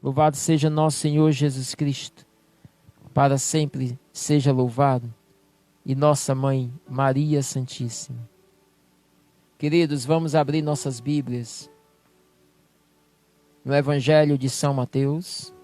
Louvado seja nosso Senhor Jesus Cristo, para sempre seja louvado, e nossa Mãe, Maria Santíssima. Queridos, vamos abrir nossas Bíblias no Evangelho de São Mateus.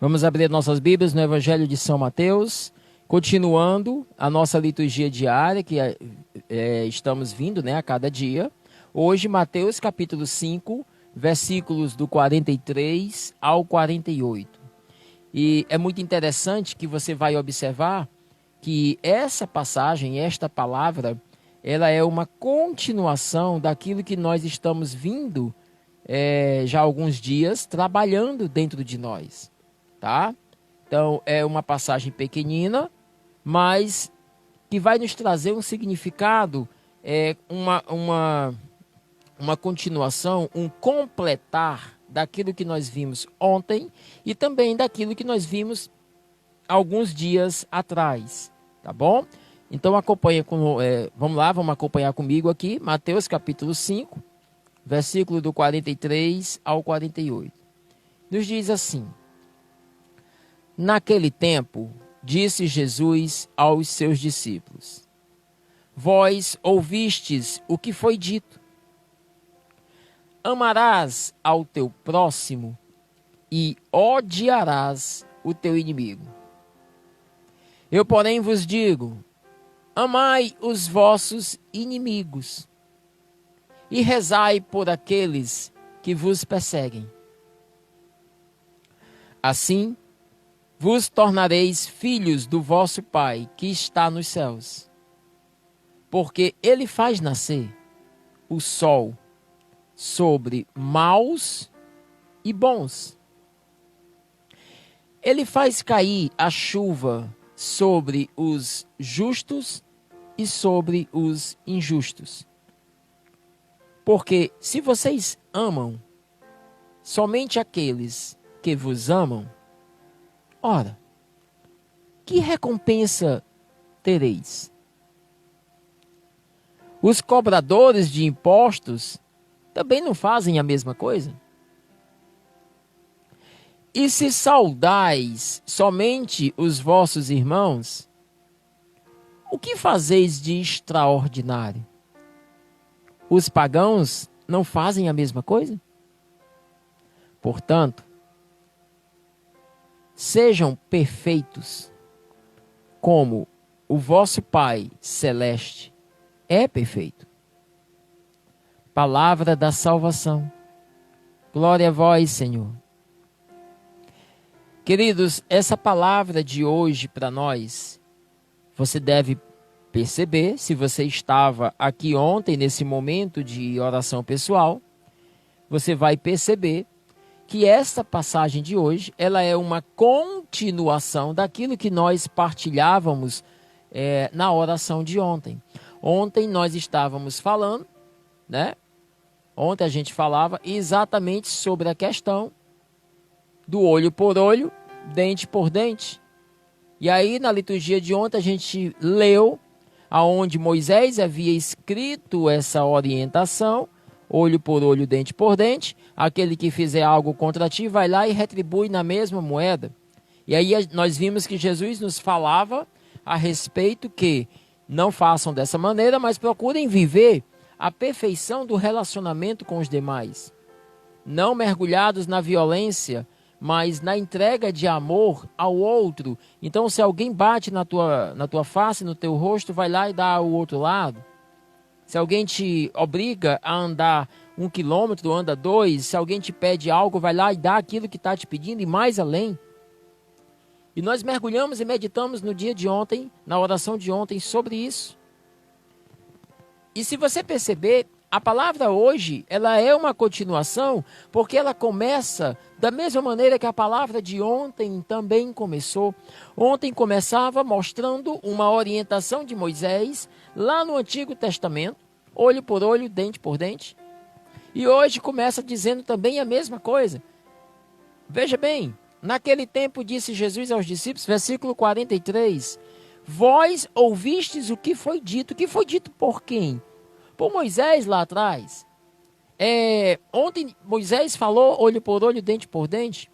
Vamos abrir nossas Bíblias no Evangelho de São Mateus, continuando a nossa liturgia diária, que estamos vindo a cada dia. Hoje, Mateus capítulo 5, versículos do 43 ao 48. E é muito interessante que você vai observar que essa passagem, esta palavra, ela é uma continuação daquilo que nós estamos vindo já há alguns dias trabalhando dentro de nós. Tá? Então, é uma passagem pequenina, mas que vai nos trazer um significado, uma continuação, um completar daquilo que nós vimos ontem e também daquilo que nós vimos alguns dias atrás, tá bom? Então, vamos acompanhar comigo aqui, Mateus capítulo 5, versículo do 43 ao 48. Nos diz assim: Naquele tempo, disse Jesus aos seus discípulos: Vós ouvistes o que foi dito: Amarás ao teu próximo e odiarás o teu inimigo. Eu, porém, vos digo: amai os vossos inimigos e rezai por aqueles que vos perseguem. Assim, vos tornareis filhos do vosso Pai que está nos céus, porque ele faz nascer o sol sobre maus e bons. Ele faz cair a chuva sobre os justos e sobre os injustos. Porque se vocês amam somente aqueles que vos amam, ora, que recompensa tereis? Os cobradores de impostos também não fazem a mesma coisa? E se saudais somente os vossos irmãos, o que fazeis de extraordinário? Os pagãos não fazem a mesma coisa? Portanto, sejam perfeitos, como o vosso Pai Celeste é perfeito. Palavra da salvação. Glória a vós, Senhor. Queridos, essa palavra de hoje para nós, você deve perceber, se você estava aqui ontem, nesse momento de oração pessoal, você vai perceber que esta passagem de hoje, ela é uma continuação daquilo que nós partilhávamos na oração de ontem. Ontem nós estávamos falando, né? Ontem a gente falava exatamente sobre a questão do olho por olho, dente por dente. E aí na liturgia de ontem a gente leu aonde Moisés havia escrito essa orientação: olho por olho, dente por dente. Aquele que fizer algo contra ti, vai lá e retribui na mesma moeda. E aí nós vimos que Jesus nos falava a respeito que não façam dessa maneira, mas procurem viver a perfeição do relacionamento com os demais. Não mergulhados na violência, mas na entrega de amor ao outro. Então, se alguém bate na tua face, no teu rosto, vai lá e dá ao outro lado. Se alguém te obriga a andar 1 quilômetro, anda 2. Se alguém te pede algo, vai lá e dá aquilo que está te pedindo e mais além. E nós mergulhamos e meditamos no dia de ontem, na oração de ontem, sobre isso. E se você perceber, A palavra hoje, ela é uma continuação, porque ela começa da mesma maneira que a palavra de ontem também começou. Ontem começava mostrando uma orientação de Moisés, lá no Antigo Testamento, olho por olho, dente por dente. E hoje começa dizendo também a mesma coisa. Veja bem, naquele tempo disse Jesus aos discípulos, versículo 43, vós ouvistes o que foi dito. O que foi dito por quem? Por Moisés lá atrás. Ontem Moisés falou olho por olho, dente por dente.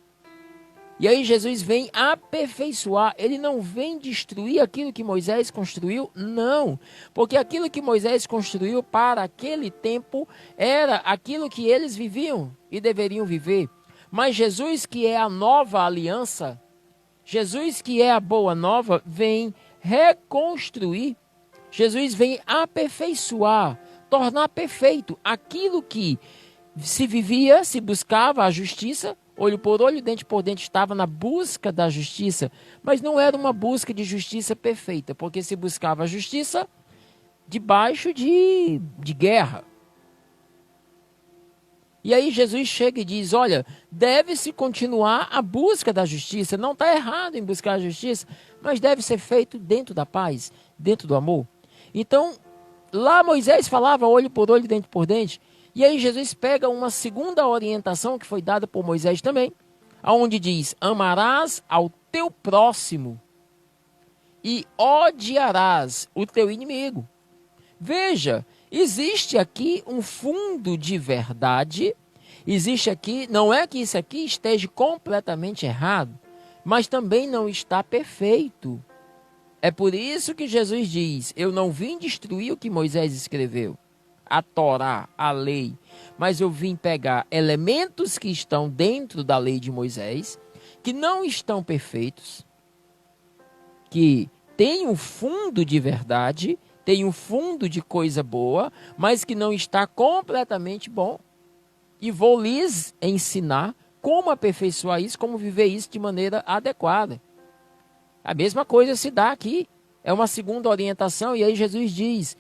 E aí Jesus vem aperfeiçoar. Ele não vem destruir aquilo que Moisés construiu, não. Porque aquilo que Moisés construiu para aquele tempo era aquilo que eles viviam e deveriam viver. Mas Jesus, que é a nova aliança, Jesus, que é a boa nova, vem reconstruir. Jesus vem aperfeiçoar, tornar perfeito aquilo que se vivia, se buscava a justiça, olho por olho, dente por dente, estava na busca da justiça, mas não era uma busca de justiça perfeita, porque se buscava a justiça debaixo de guerra. E aí Jesus chega e diz, olha, deve-se continuar a busca da justiça, não está errado em buscar a justiça, mas deve ser feito dentro da paz, dentro do amor. Então, lá Moisés falava olho por olho, dente por dente. E aí Jesus pega uma segunda orientação que foi dada por Moisés também, onde diz, amarás ao teu próximo e odiarás o teu inimigo. Veja, existe aqui um fundo de verdade, existe aqui, não é que isso aqui esteja completamente errado, mas também não está perfeito. É por isso que Jesus diz, eu não vim destruir o que Moisés escreveu, a Torá, a lei, mas eu vim pegar elementos que estão dentro da lei de Moisés, que não estão perfeitos, que têm um fundo de verdade, tem um fundo de coisa boa, mas que não está completamente bom. E vou lhes ensinar como aperfeiçoar isso, como viver isso de maneira adequada. A mesma coisa se dá aqui. É uma segunda orientação, e aí Jesus diz,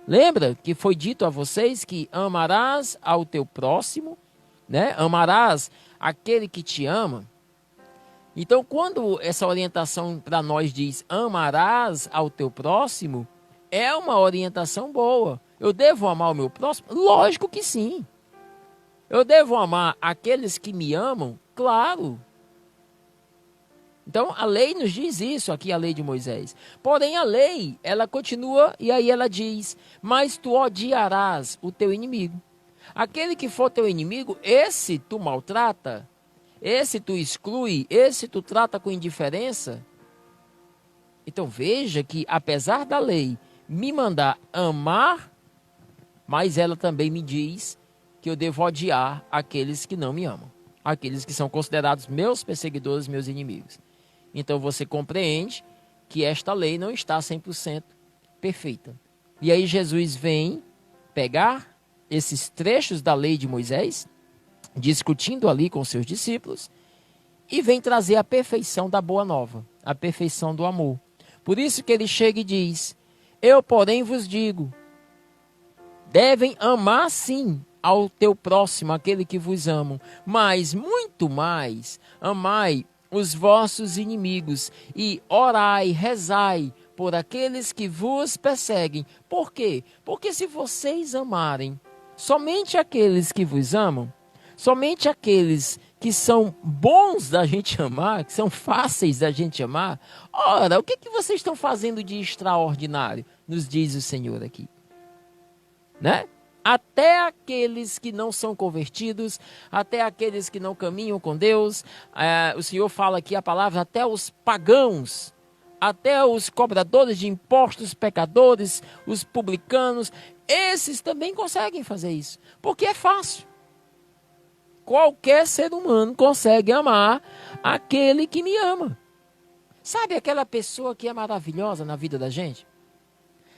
lembra que foi dito a vocês que amarás ao teu próximo, né? Amarás aquele que te ama. Então, quando essa orientação para nós diz, amarás ao teu próximo, é uma orientação boa. Eu devo amar o meu próximo? Lógico que sim. Eu devo amar aqueles que me amam? Claro. Então, a lei nos diz isso aqui, a lei de Moisés. Porém, a lei, ela continua e aí ela diz, mas tu odiarás o teu inimigo. Aquele que for teu inimigo, esse tu maltrata, esse tu exclui, esse tu trata com indiferença. Então, veja que, apesar da lei me mandar amar, mas ela também me diz que eu devo odiar aqueles que não me amam. Aqueles que são considerados meus perseguidores, meus inimigos. Então você compreende que esta lei não está 100% perfeita. E aí Jesus vem pegar esses trechos da lei de Moisés, discutindo ali com seus discípulos, e vem trazer a perfeição da boa nova, a perfeição do amor. Por isso que ele chega e diz, eu porém vos digo, devem amar sim ao teu próximo, aquele que vos amam, mas muito mais, amai os vossos inimigos e orai, rezai por aqueles que vos perseguem. Por quê? Porque se vocês amarem somente aqueles que vos amam, somente aqueles que são bons da gente amar, que são fáceis da gente amar, ora, o que vocês estão fazendo de extraordinário? Nos diz o Senhor aqui. Né? Até aqueles que não são convertidos, até aqueles que não caminham com Deus, o Senhor fala aqui a palavra, até os pagãos, até os cobradores de impostos, pecadores, os publicanos, esses também conseguem fazer isso, porque é fácil. Qualquer ser humano consegue amar aquele que me ama. Sabe aquela pessoa que é maravilhosa na vida da gente?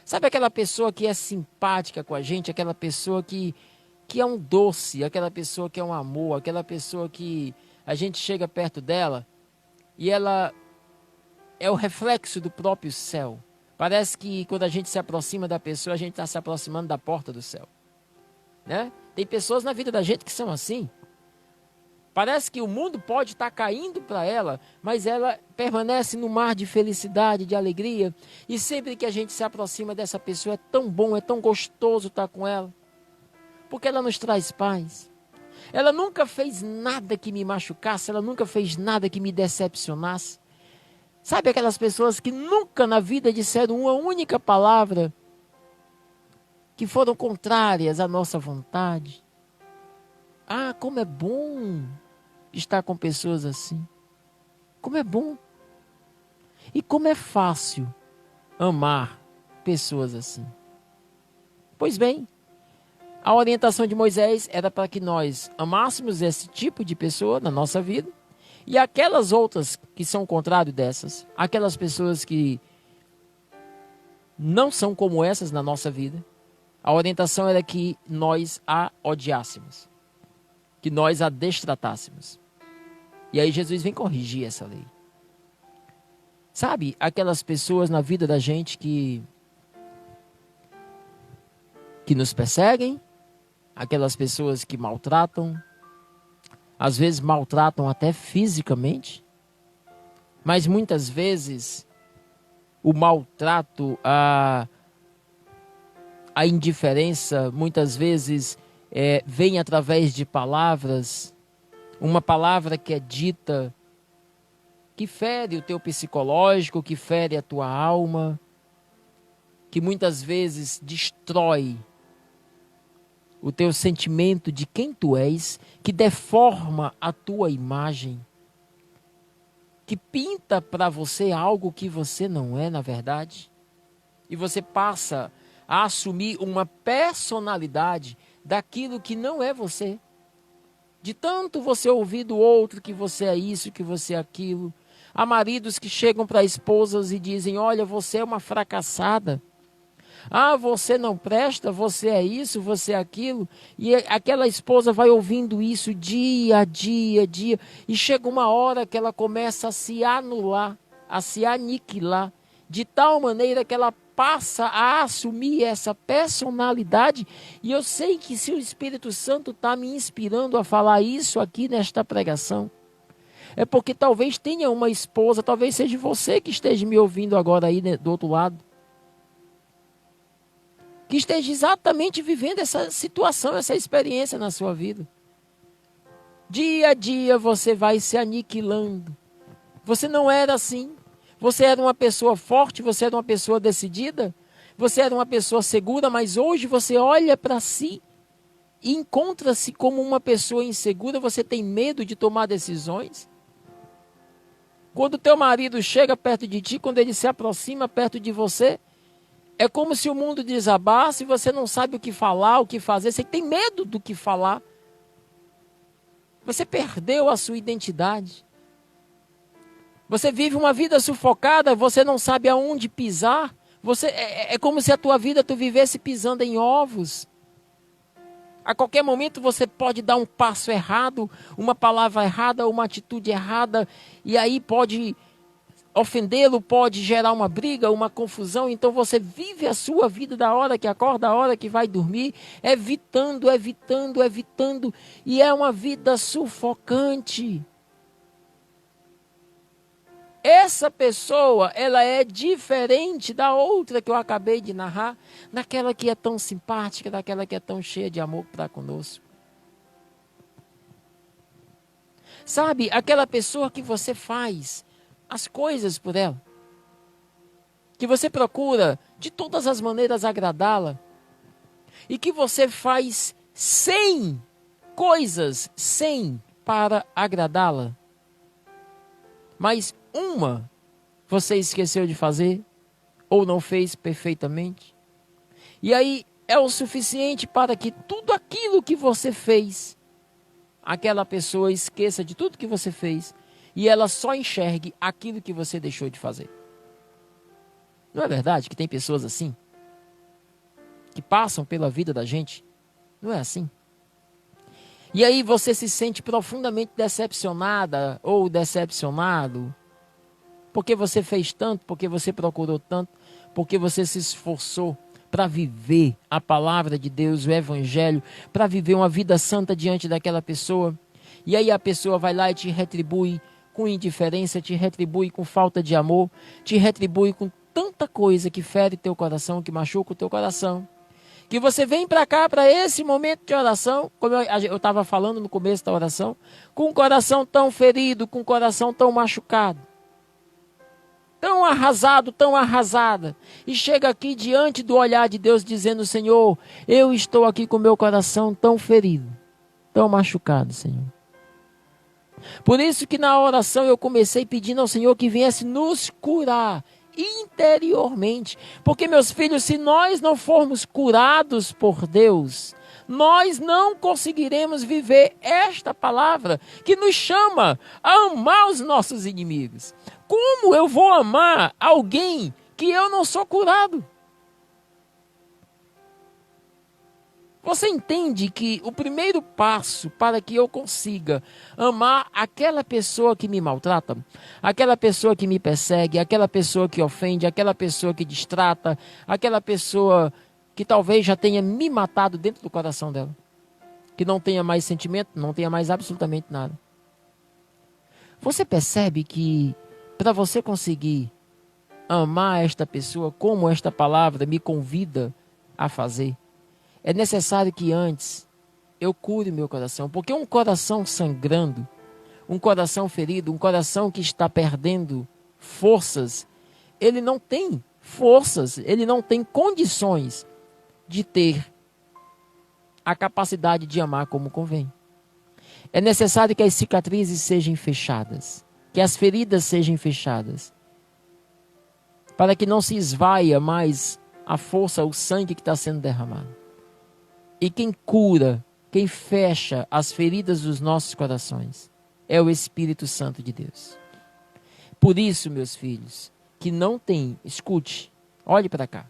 Sabe aquela pessoa que é simpática com a gente, aquela pessoa que é um doce, aquela pessoa que é um amor, aquela pessoa que a gente chega perto dela e ela é o reflexo do próprio céu. Parece que quando a gente se aproxima da pessoa, a gente está se aproximando da porta do céu. né? Tem pessoas na vida da gente que são assim. Parece que o mundo pode estar caindo para ela, mas ela permanece no mar de felicidade, de alegria. E sempre que a gente se aproxima dessa pessoa, é tão bom, é tão gostoso estar com ela. Porque ela nos traz paz. Ela nunca fez nada que me machucasse, ela nunca fez nada que me decepcionasse. Sabe aquelas pessoas que nunca na vida disseram uma única palavra que foram contrárias à nossa vontade? Ah, como é bom estar com pessoas assim. Como é bom. E como é fácil amar pessoas assim. Pois bem, a orientação de Moisés era para que nós amássemos esse tipo de pessoa na nossa vida. E aquelas outras que são contrário dessas, aquelas pessoas que não são como essas na nossa vida, a orientação era que nós a odiássemos. Que nós a destratássemos. E aí Jesus vem corrigir essa lei. Sabe, aquelas pessoas na vida da gente que nos perseguem, aquelas pessoas que maltratam, às vezes maltratam até fisicamente, mas muitas vezes o maltrato, a indiferença, muitas vezes vem através de palavras, uma palavra que é dita, que fere o teu psicológico, que fere a tua alma, que muitas vezes destrói o teu sentimento de quem tu és, que deforma a tua imagem, que pinta para você algo que você não é, na verdade, e você passa a assumir uma personalidade daquilo que não é você. De tanto você ouvir do outro que você é isso, que você é aquilo. Há maridos que chegam para esposas e dizem: olha, você é uma fracassada. Ah, você não presta, você é isso, você é aquilo. E aquela esposa vai ouvindo isso dia a dia, dia. E chega uma hora que ela começa a se anular, a se aniquilar. De tal maneira que ela passa a assumir essa personalidade. E eu sei que se o Espírito Santo está me inspirando a falar isso aqui nesta pregação, é porque talvez tenha uma esposa, talvez seja você que esteja me ouvindo agora aí do outro lado, que esteja exatamente vivendo essa situação, essa experiência na sua vida. Dia a dia você vai se aniquilando. Você não era assim. Você era uma pessoa forte, você era uma pessoa decidida, você era uma pessoa segura, mas hoje você olha para si e encontra-se como uma pessoa insegura, você tem medo de tomar decisões. Quando teu marido chega perto de ti, quando ele se aproxima perto de você, é como se o mundo desabasse e você não sabe o que falar, o que fazer, você tem medo do que falar. Você perdeu a sua identidade. Você vive uma vida sufocada, você não sabe aonde pisar. É como se a tua vida tu vivesse pisando em ovos. A qualquer momento você pode dar um passo errado, uma palavra errada, uma atitude errada, e aí pode ofendê-lo, pode gerar uma briga, uma confusão. Então você vive a sua vida da hora que acorda, da hora que vai dormir, evitando, e é uma vida sufocante. Essa pessoa, ela é diferente da outra que eu acabei de narrar, daquela que é tão simpática, daquela que é tão cheia de amor para conosco. Sabe, aquela pessoa que você faz as coisas por ela, que você procura de todas as maneiras agradá-la, e que você faz 100 coisas para agradá-la, mas uma você esqueceu de fazer, ou não fez perfeitamente. E aí é o suficiente para que tudo aquilo que você fez, aquela pessoa esqueça de tudo que você fez, e ela só enxergue aquilo que você deixou de fazer. Não é verdade que tem pessoas assim? Que passam pela vida da gente? Não é assim? E aí você se sente profundamente decepcionada ou decepcionado, porque você fez tanto, porque você procurou tanto, porque você se esforçou, para viver a palavra de Deus, o evangelho, para viver uma vida santa diante daquela pessoa. E aí a pessoa vai lá e te retribui com indiferença, te retribui com falta de amor, te retribui com tanta coisa que fere teu coração, que machuca o teu coração. Que você vem para cá, para esse momento de oração, como eu estava falando no começo da oração, com um coração tão ferido, com um coração tão machucado, tão arrasado, tão arrasada, e chega aqui diante do olhar de Deus dizendo: Senhor, eu estou aqui com meu coração tão ferido, tão machucado, Senhor. Por isso que na oração eu comecei pedindo ao Senhor que viesse nos curar interiormente. Porque, meus filhos, se nós não formos curados por Deus, nós não conseguiremos viver esta palavra que nos chama a amar os nossos inimigos. Como eu vou amar alguém que eu não sou curado? Você entende que o primeiro passo para que eu consiga amar aquela pessoa que me maltrata, aquela pessoa que me persegue, aquela pessoa que ofende, aquela pessoa que distrata, aquela pessoa que talvez já tenha me matado dentro do coração dela, que não tenha mais sentimento, não tenha mais absolutamente nada. Você percebe que para você conseguir amar esta pessoa como esta palavra me convida a fazer, é necessário que antes eu cure meu coração, porque um coração sangrando, um coração ferido, um coração que está perdendo forças, ele não tem forças, ele não tem condições de ter a capacidade de amar como convém. É necessário que as cicatrizes sejam fechadas, que as feridas sejam fechadas, para que não se esvaia mais a força, o sangue que está sendo derramado. E quem cura, quem fecha as feridas dos nossos corações é o Espírito Santo de Deus. Por isso, meus filhos, que não tem, escute, olhe para cá.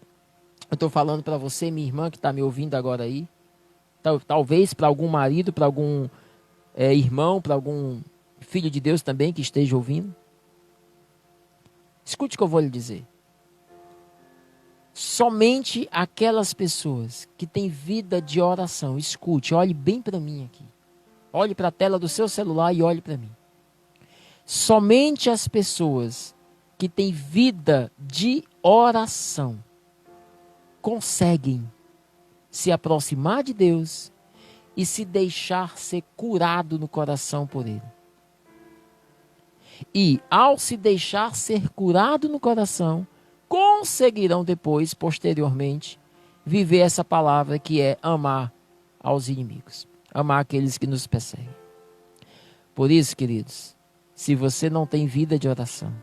Eu estou falando para você, minha irmã, que está me ouvindo agora aí, talvez para algum marido, para algum irmão, para algum filho de Deus também que esteja ouvindo. Escute o que eu vou lhe dizer. Somente aquelas pessoas que têm vida de oração, escute, olhe bem para mim aqui. Olhe para a tela do seu celular e olhe para mim. Somente as pessoas que têm vida de oração conseguem se aproximar de Deus e se deixar ser curado no coração por Ele. E ao se deixar ser curado no coração, conseguirão depois, posteriormente, viver essa palavra que é amar aos inimigos, amar aqueles que nos perseguem. Por isso, queridos, se você não tem vida de oração,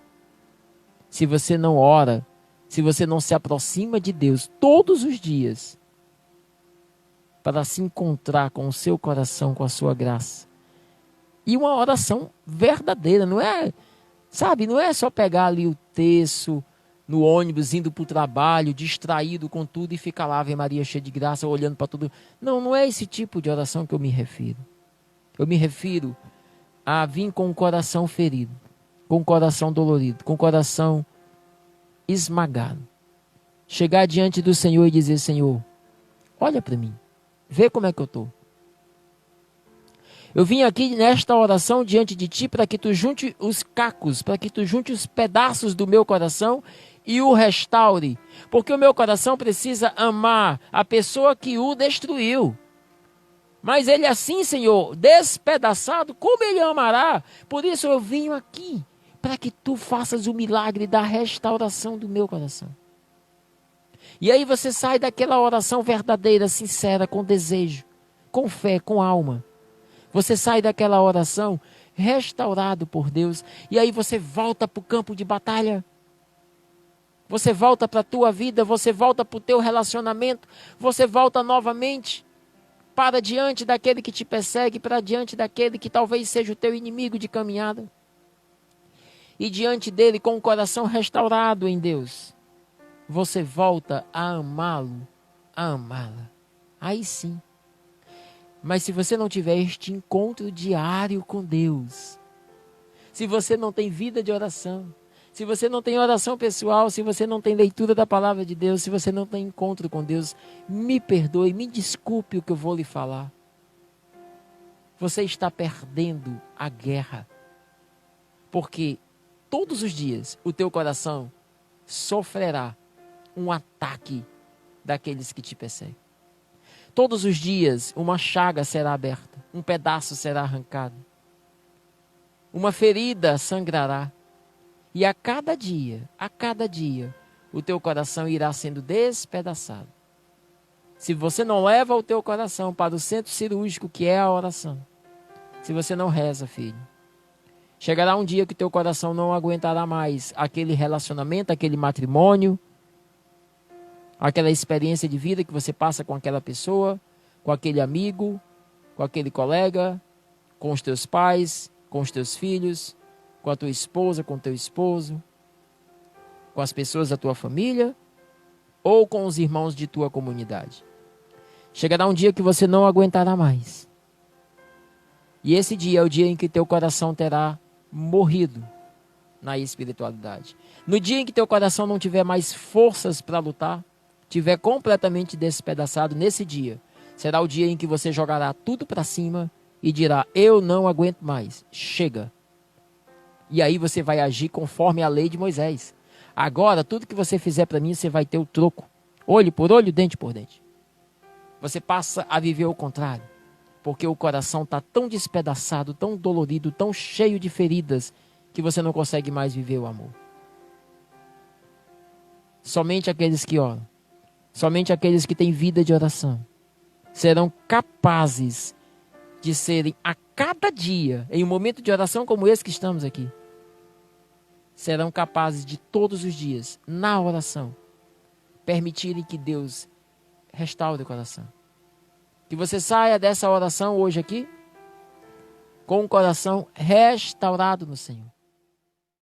se você não ora, se você não se aproxima de Deus todos os dias, para se encontrar com o seu coração, com a sua graça, e uma oração verdadeira, não é, sabe, não é só pegar ali o terço, no ônibus, indo para o trabalho, distraído com tudo e ficar lá, Ave Maria, cheia de graça, olhando para tudo. Não, não é esse tipo de oração que eu me refiro. Eu me refiro a vir com o coração ferido, com o coração dolorido, com o coração esmagado. Chegar diante do Senhor e dizer: Senhor, olha para mim, vê como é que eu estou. Eu vim aqui nesta oração diante de Ti para que Tu junte os cacos, para que Tu junte os pedaços do meu coração e o restaure. Porque o meu coração precisa amar a pessoa que o destruiu. Mas ele assim, Senhor, despedaçado, como ele amará? Por isso eu vim aqui, para que Tu faças o milagre da restauração do meu coração. E aí você sai daquela oração verdadeira, sincera, com desejo, com fé, com alma. Você sai daquela oração restaurado por Deus. E aí você volta para o campo de batalha. Você volta para a tua vida. Você volta para o teu relacionamento. Você volta novamente para diante daquele que te persegue. Para diante daquele que talvez seja o teu inimigo de caminhada. E diante dele, com o coração restaurado em Deus, você volta a amá-lo, a amá-la. Aí sim. Mas se você não tiver este encontro diário com Deus, se você não tem vida de oração, Se você não tem oração pessoal, se você não tem leitura da palavra de Deus, se você não tem encontro com Deus, me perdoe, me desculpe o que eu vou lhe falar. Você está perdendo a guerra. Porque todos os dias o teu coração sofrerá um ataque daqueles que te perseguem. Todos os dias uma chaga será aberta, um pedaço será arrancado, uma ferida sangrará. E a cada dia, o teu coração irá sendo despedaçado. Se você não leva o teu coração para o centro cirúrgico que é a oração, se você não reza, filho, chegará um dia que teu coração não aguentará mais aquele relacionamento, aquele matrimônio, aquela experiência de vida que você passa com aquela pessoa, com aquele amigo, com aquele colega, com os teus pais, com os teus filhos, com a tua esposa, com o teu esposo, com as pessoas da tua família ou com os irmãos de tua comunidade. Chegará um dia que você não aguentará mais. E esse dia é o dia em que teu coração terá morrido na espiritualidade. No dia em que teu coração não tiver mais forças para lutar, tiver completamente despedaçado, nesse dia, será o dia em que você jogará tudo para cima e dirá: eu não aguento mais, chega. E aí você vai agir conforme a lei de Moisés. Agora, tudo que você fizer para mim, você vai ter o troco. Olho por olho, dente por dente. Você passa a viver o contrário. Porque o coração está tão despedaçado, tão dolorido, tão cheio de feridas, que você não consegue mais viver o amor. Somente aqueles que oram, somente aqueles que têm vida de oração, serão capazes de serem a cada dia, em um momento de oração como esse que estamos aqui, serão capazes de todos os dias, na oração, permitirem que Deus restaure o coração. Que você saia dessa oração hoje aqui com o coração restaurado no Senhor.